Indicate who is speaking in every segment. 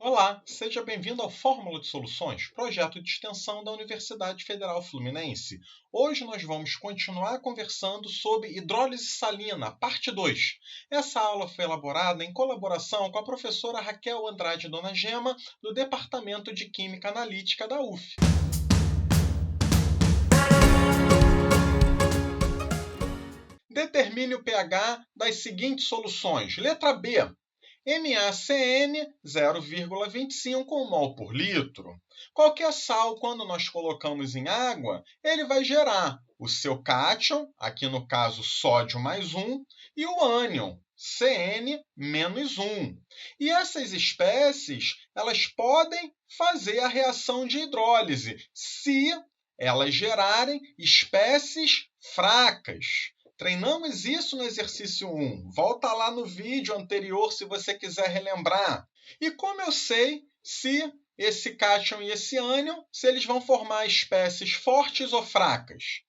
Speaker 1: Olá, seja bem-vindo ao Fórmula de Soluções, projeto de extensão da Universidade Federal Fluminense. Hoje nós vamos continuar conversando sobre hidrólise salina, parte 2. Essa aula foi elaborada em colaboração com a professora Raquel Andrade Dona Gema, do Departamento de Química Analítica da UF. Determine o pH das seguintes soluções. Letra B. NaCN 0,25 mol por litro. Qualquer sal, quando nós colocamos em água, ele vai gerar o seu cátion, aqui no caso sódio mais 1, e o ânion, CN menos 1. E essas espécies, elas podem fazer a reação de hidrólise se elas gerarem espécies fracas. Treinamos isso no exercício 1. Volta lá no vídeo anterior se você quiser relembrar. E como eu sei se esse cátion e esse ânion, se eles vão formar espécies fortes ou fracas?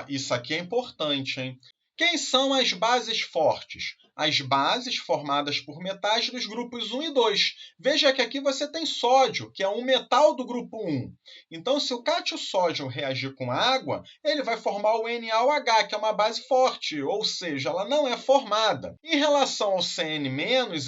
Speaker 1: Isso aqui é importante, hein? Quem são as bases fortes? As bases formadas por metais dos grupos 1 e 2. Veja que aqui você tem sódio, que é um metal do grupo 1. Então, se o cátion-sódio reagir com água, ele vai formar o NaOH, que é uma base forte, ou seja, ela não é formada. Em relação ao CN-,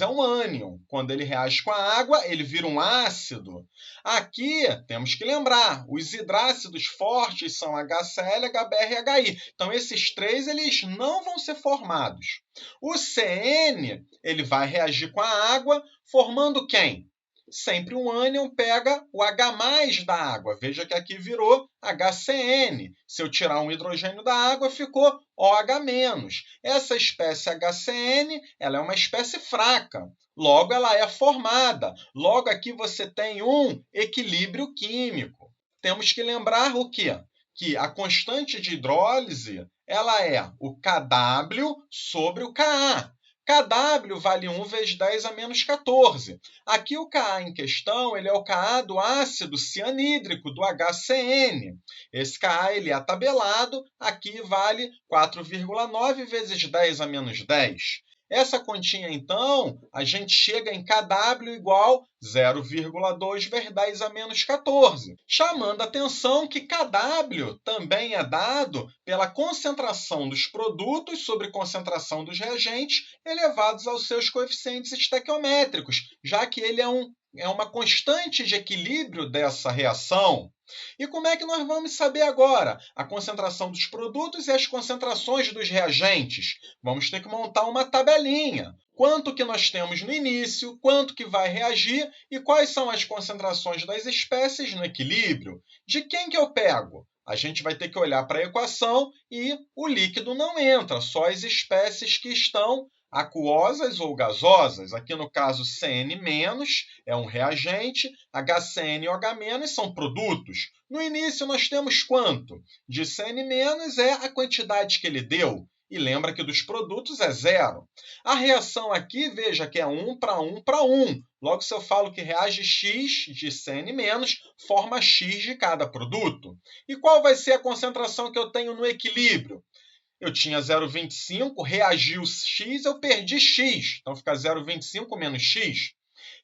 Speaker 1: é um ânion. Quando ele reage com a água, ele vira um ácido. Aqui, temos que lembrar, os hidrácidos fortes são HCl, HBr e HI. Então, esses três eles não vão ser formados. O CN ele vai reagir com a água, formando quem? Sempre um ânion pega o H+ da água. Veja que aqui virou HCN. Se eu tirar um hidrogênio da água, ficou OH-. Essa espécie HCN ela é uma espécie fraca. Logo, ela é formada. Logo, aqui você tem um equilíbrio químico. Temos que lembrar o quê? Que a constante de hidrólise ela é o Kw sobre o Ka. Kw vale 1 vezes 10 a menos 14. Aqui o Ka em questão ele é o Ka do ácido cianídrico, do HCN. Esse Ka ele é tabelado, aqui vale 4,9 vezes 10 a menos 10. Essa continha, então, a gente chega em Kw igual 0,2 vezes 10 a menos 14. Chamando a atenção que Kw também é dado pela concentração dos produtos sobre concentração dos reagentes elevados aos seus coeficientes estequiométricos, já que ele é uma constante de equilíbrio dessa reação. E como é que nós vamos saber agora a concentração dos produtos e as concentrações dos reagentes? Vamos ter que montar uma tabelinha. Quanto que nós temos no início, quanto que vai reagir e quais são as concentrações das espécies no equilíbrio. De quem que eu pego? A gente vai ter que olhar para a equação e o líquido não entra, só as espécies que estão aquosas ou gasosas. Aqui no caso CN- é um reagente, HCN e OH- são produtos. No início nós temos quanto? De CN- é a quantidade que ele deu. E lembra que dos produtos é 0. A reação aqui, veja que é 1 para 1 para 1. Logo, se eu falo que reage X de CN-, forma X de cada produto. E qual vai ser a concentração que eu tenho no equilíbrio? Eu tinha 0,25, reagiu X, eu perdi X. Então, fica 0,25 menos X.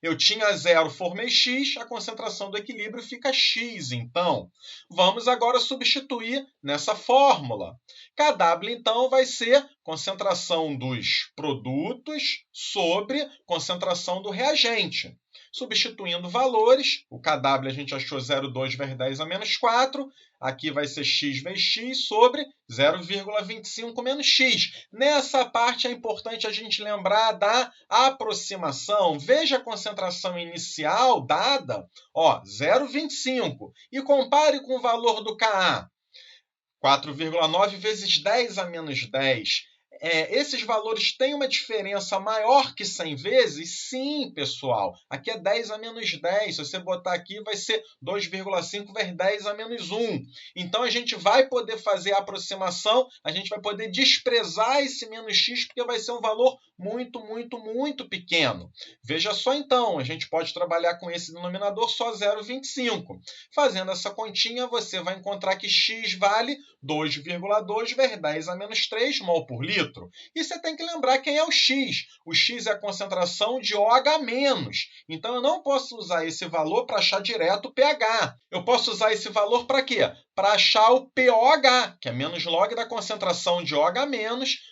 Speaker 1: Eu tinha 0, formei X, a concentração do equilíbrio fica X, então. Vamos agora substituir nessa fórmula. Kw, então, vai ser concentração dos produtos sobre concentração do reagente. Substituindo valores, o Kw a gente achou 0,2 vezes 10 a menos 4, aqui vai ser x vezes x sobre 0,25 menos x. Nessa parte é importante a gente lembrar da aproximação. Veja a concentração inicial dada, 0,25, e compare com o valor do Ka. 4,9 vezes 10 a menos 10. Esses valores têm uma diferença maior que 100 vezes? Sim, pessoal. Aqui é 10 a menos 10. Se você botar aqui, vai ser 2,5 vezes 10 a menos 1. Então, a gente vai poder fazer a aproximação, a gente vai poder desprezar esse menos x, porque vai ser um valor muito, muito, muito pequeno. Veja só, então, a gente pode trabalhar com esse denominador só 0,25. Fazendo essa continha, você vai encontrar que x vale 2,2 vezes 10 a menos 3 mol por litro. litro. E você tem que lembrar quem é o X. O X é a concentração de OH-. Então, eu não posso usar esse valor para achar direto o pH. Eu posso usar esse valor para quê? Para achar o POH, que é menos log da concentração de OH-.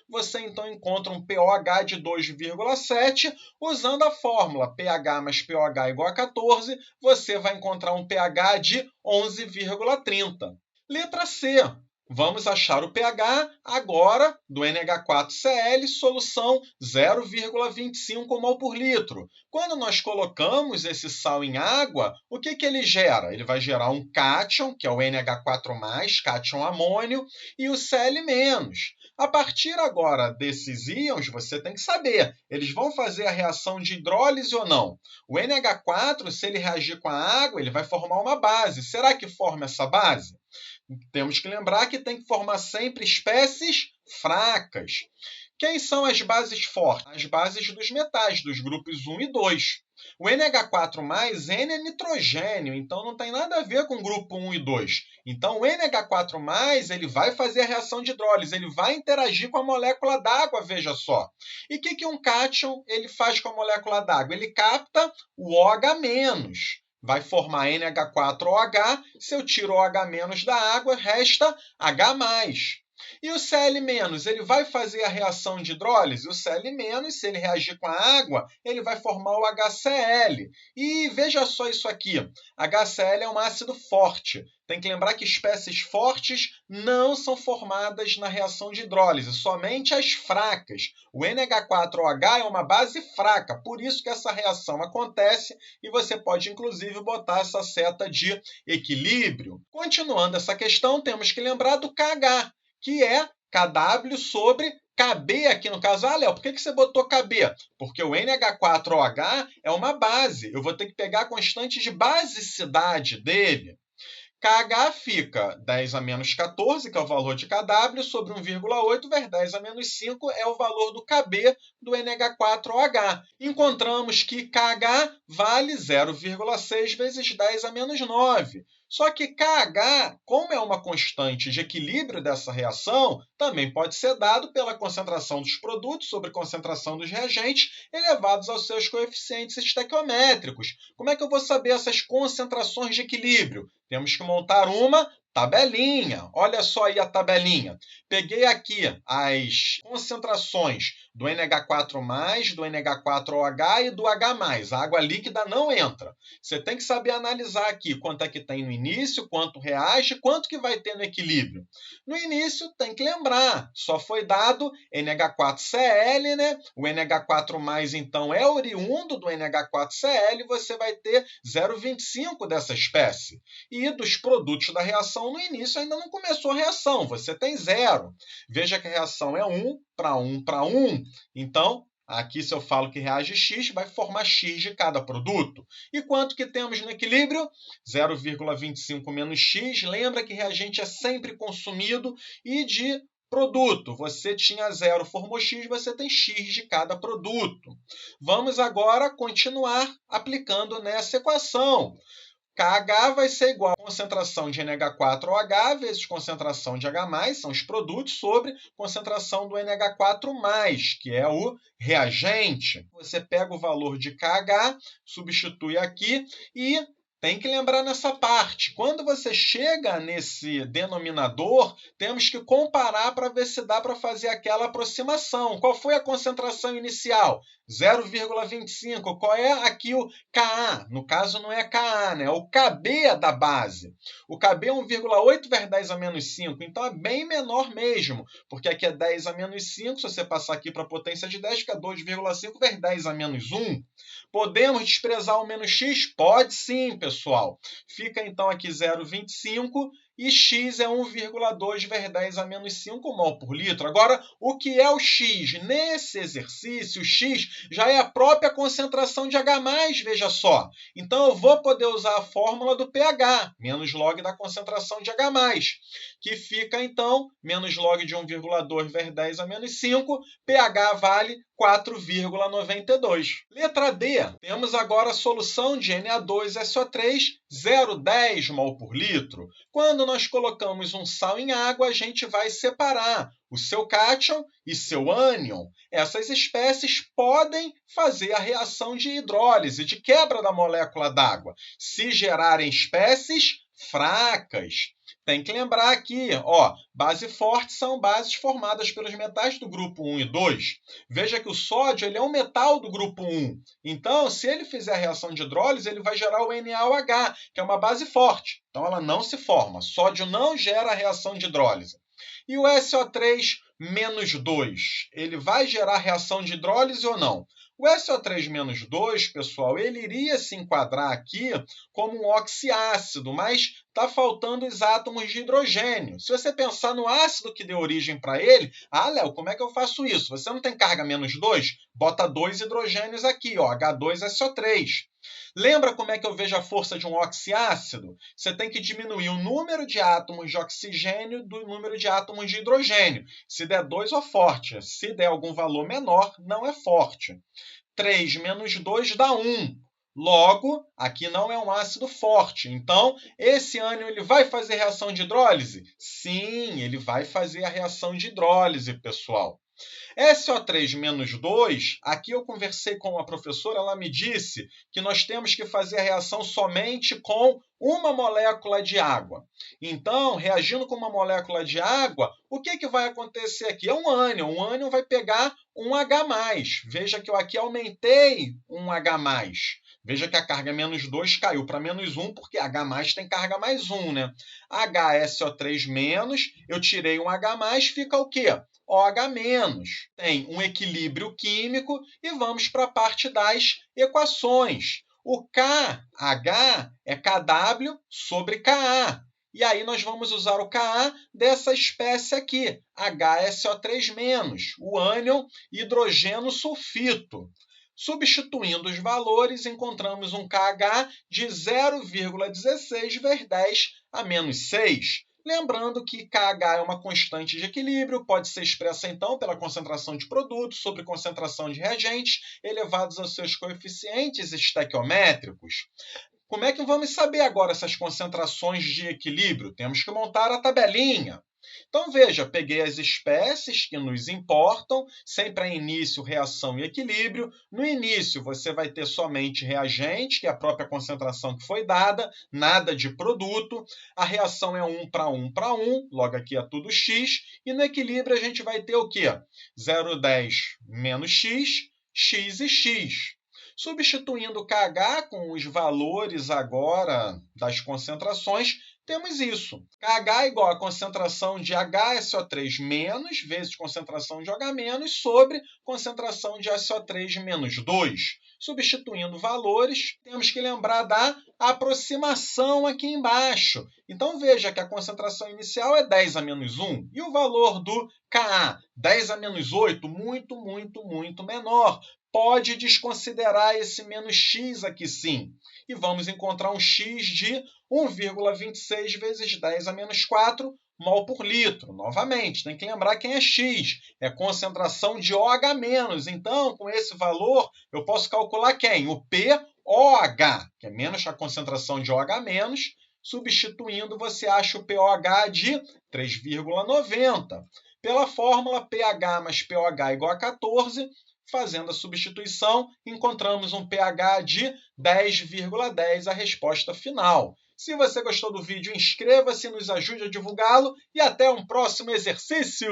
Speaker 1: Você, então, encontra um POH de 2,7. Usando a fórmula pH mais POH igual a 14, você vai encontrar um pH de 11,30. Letra C. Vamos achar o pH agora do NH4Cl, solução 0,25 mol por litro. Quando nós colocamos esse sal em água, o que ele gera? Ele vai gerar um cátion, que é o NH4+, cátion amônio, e o Cl-. A partir agora desses íons, você tem que saber, eles vão fazer a reação de hidrólise ou não? O NH4, se ele reagir com a água, ele vai formar uma base. Será que forma essa base? Temos que lembrar que tem que formar sempre espécies fracas. Quem são as bases fortes? As bases dos metais, dos grupos 1 e 2. O NH4+, N é nitrogênio, então não tem nada a ver com o grupo 1 e 2. Então, o NH4+, ele vai fazer a reação de hidrólise, ele vai interagir com a molécula d'água, veja só. E o que um cátion ele faz com a molécula d'água? Ele capta o OH-. Vai formar NH4OH, se eu tiro o OH- da água, resta H+. E o Cl-, ele vai fazer a reação de hidrólise? O Cl-, se ele reagir com a água, ele vai formar o HCl. E veja só isso aqui, HCl é um ácido forte. Tem que lembrar que espécies fortes não são formadas na reação de hidrólise, somente as fracas. O NH4OH é uma base fraca, por isso que essa reação acontece e você pode, inclusive, botar essa seta de equilíbrio. Continuando essa questão, temos que lembrar do KH, que é Kw sobre Kb aqui no caso. Ah, Léo, por que você botou Kb? Porque o NH4OH é uma base. Eu vou ter que pegar a constante de basicidade dele. KH fica 10 a menos 14, que é o valor de Kw, sobre 1,8, vezes 10 a menos 5 é o valor do Kb do NH4OH. Encontramos que KH vale 0,6 vezes 10 a menos 9. Só que KH, como é uma constante de equilíbrio dessa reação, também pode ser dado pela concentração dos produtos sobre concentração dos reagentes elevados aos seus coeficientes estequiométricos. Como é que eu vou saber essas concentrações de equilíbrio? Temos que montar uma tabelinha. Olha só aí a tabelinha. Peguei aqui as concentrações do NH4+, do NH4OH e do H+. A água líquida não entra. Você tem que saber analisar aqui quanto é que tem no início, quanto reage, quanto que vai ter no equilíbrio. No início, tem que lembrar, só foi dado NH4Cl, né? O NH4+, então, é oriundo do NH4Cl e você vai ter 0,25 dessa espécie. E dos produtos da reação, no início ainda não começou a reação, você tem 0. Veja que a reação é 1 para 1 para 1. Então, aqui se eu falo que reage X, vai formar X de cada produto. E quanto que temos no equilíbrio? 0,25 menos X. Lembra que reagente é sempre consumido e de produto. Você tinha 0, formou X, você tem X de cada produto. Vamos agora continuar aplicando nessa equação. KH vai ser igual a concentração de NH4OH vezes concentração de H+, são os produtos, sobre concentração do NH4+, que é o reagente. Você pega o valor de KH, substitui aqui e tem que lembrar nessa parte. Quando você chega nesse denominador, temos que comparar para ver se dá para fazer aquela aproximação. Qual foi a concentração inicial? 0,25. Qual é aqui o Ka? No caso, não é Ka, né? O Kb da base. O Kb é 1,8 vezes 10 a menos 5. Então, é bem menor mesmo, porque aqui é 10 a menos 5. Se você passar aqui para a potência de 10, fica 2,5 vezes 10 a menos 1. Podemos desprezar o menos x? Pode sim, pessoal. Fica, então, aqui 0,25. E x é 1,2 vezes 10 a menos 5 mol por litro. Agora, o que é o x? Nesse exercício, o x já é a própria concentração de H+, veja só. Então, eu vou poder usar a fórmula do pH, menos log da concentração de H+, que fica, então, menos log de 1,2 vezes 10 a menos 5, pH vale 4,92. Letra D. Temos agora a solução de Na2SO3, 0,10 mol por litro. Quando nós colocamos um sal em água, a gente vai separar o seu cátion e seu ânion. Essas espécies podem fazer a reação de hidrólise, de quebra da molécula d'água, se gerarem espécies fracas. Tem que lembrar aqui, base forte são bases formadas pelos metais do grupo 1 e 2. Veja que o sódio ele é um metal do grupo 1. Então, se ele fizer a reação de hidrólise, ele vai gerar o NaOH, que é uma base forte. Então, ela não se forma. Sódio não gera a reação de hidrólise. E o SO3-2, ele vai gerar reação de hidrólise ou não? O SO3-2, pessoal, ele iria se enquadrar aqui como um oxiácido, mas está faltando os átomos de hidrogênio. Se você pensar no ácido que deu origem para ele, Léo, como é que eu faço isso? Você não tem carga -2? Bota 2 hidrogênios aqui, H2SO3. Lembra como é que eu vejo a força de um oxiácido? Você tem que diminuir o número de átomos de oxigênio do número de átomos de hidrogênio. Se der 2, é forte. Se der algum valor menor, não é forte. 3 menos 2 dá 1. Logo, aqui não é um ácido forte. Então, esse ânion ele vai fazer reação de hidrólise? Sim, ele vai fazer a reação de hidrólise, pessoal. SO3-2, aqui eu conversei com uma professora, ela me disse que nós temos que fazer a reação somente com uma molécula de água. Então, reagindo com uma molécula de água, o que vai acontecer aqui? É um ânion. O ânion vai pegar um H+. Veja que eu aqui aumentei um H+. Veja que a carga -2 caiu para -1, porque H+ tem carga +1, né? HSO3-, eu tirei um H+, fica o quê? OH-. Tem um equilíbrio químico e vamos para a parte das equações. O KH é KW sobre Ka. E aí nós vamos usar o Ka dessa espécie aqui, HSO3-, o ânion hidrogeno sulfito. Substituindo os valores, encontramos um KH de 0,16 vezes 10 a -6. Lembrando que KH é uma constante de equilíbrio, pode ser expressa, então, pela concentração de produtos sobre concentração de reagentes elevados aos seus coeficientes estequiométricos. Como é que vamos saber agora essas concentrações de equilíbrio? Temos que montar a tabelinha. Então, veja, peguei as espécies que nos importam, sempre a início, reação e equilíbrio. No início, você vai ter somente reagente, que é a própria concentração que foi dada, nada de produto. A reação é 1 para 1 para 1, logo aqui é tudo x. E no equilíbrio, a gente vai ter o quê? 0,10 menos x, x e x. Substituindo KH com os valores agora das concentrações, temos isso. KH é igual a concentração de HSO3- vezes concentração de OH- sobre concentração de SO3-2. Substituindo valores, temos que lembrar da aproximação aqui embaixo. Então, veja que a concentração inicial é 10 a -1. E o valor do Ka? 10 a -8, muito, muito, muito menor. Pode desconsiderar esse menos x aqui sim. E vamos encontrar um x de 1,26 vezes 10 a -4 mol por litro. Novamente, tem que lembrar quem é x. É concentração de OH-. Então, com esse valor, eu posso calcular quem? O POH, que é menos a concentração de OH-. Substituindo, você acha o POH de 3,90. Pela fórmula pH mais POH igual a 14, fazendo a substituição, encontramos um pH de 10,10, a resposta final. Se você gostou do vídeo, inscreva-se, nos ajude a divulgá-lo e até um próximo exercício!